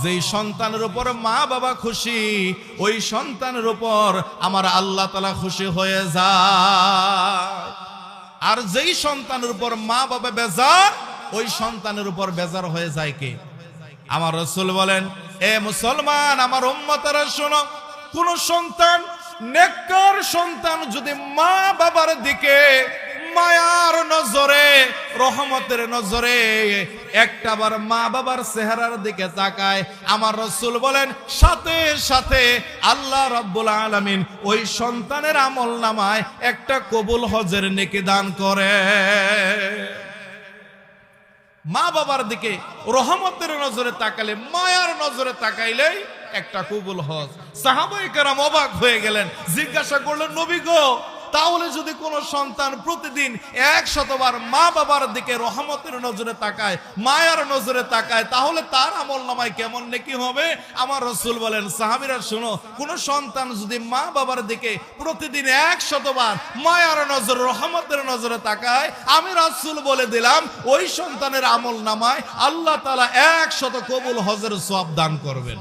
যেই সন্তানের উপর মা বাবা খুশি, ওই সন্তানের উপর আমার আল্লাহ তাআলা খুশি হয়ে যায়। আর যেই সন্তানের উপর মা বাবা বেজার, ওই সন্তানের উপর বেজার হয়ে যায় কে? আমার রাসূল বলেন, এ মুসলমান আমার উম্মতেরা শোনো, কোন সন্তান, নেককার সন্তান যদি মা বাবার দিকে মায়ার নজরে, রহমতের নজরে একটাবার মা বাবার চেহারার দিকে তাকায়, আমার রাসূল বলেন সাথে সাথে আল্লাহ রাব্বুল আলামিন ওই সন্তানের আমলনামায় একটা কবুল হজের নেকি দান করে। মা বাবার দিকে রহমতের নজরে তাকালে, মায়ার নজরে তাকাইলেই একটা কবুল হজ। সাহাবায়ে কেরাম অবাক হয়ে গেলেন, জিজ্ঞাসা করলেন, নবী গো, তাহলে যদি কোন সন্তান প্রতিদিন 100 বার মা বাবার দিকে রহমতের নজরে তাকায়, মায়ার নজরে তাকায়, তাহলে তার আমলনামায় কেমন নেকি হবে? আমার রাসূল বলেন, সাহাবীরা শোনো, কোন সন্তান যদি মা বাবার দিকে প্রতিদিন 100 বার মায়ার নজরে, রহমতের নজরে তাকায়, আমি রাসূল বলে দিলাম ওই সন্তানের আমলনামায় আল্লাহ তাআলা 100 কবুল হজের সওয়াব দান করবেন।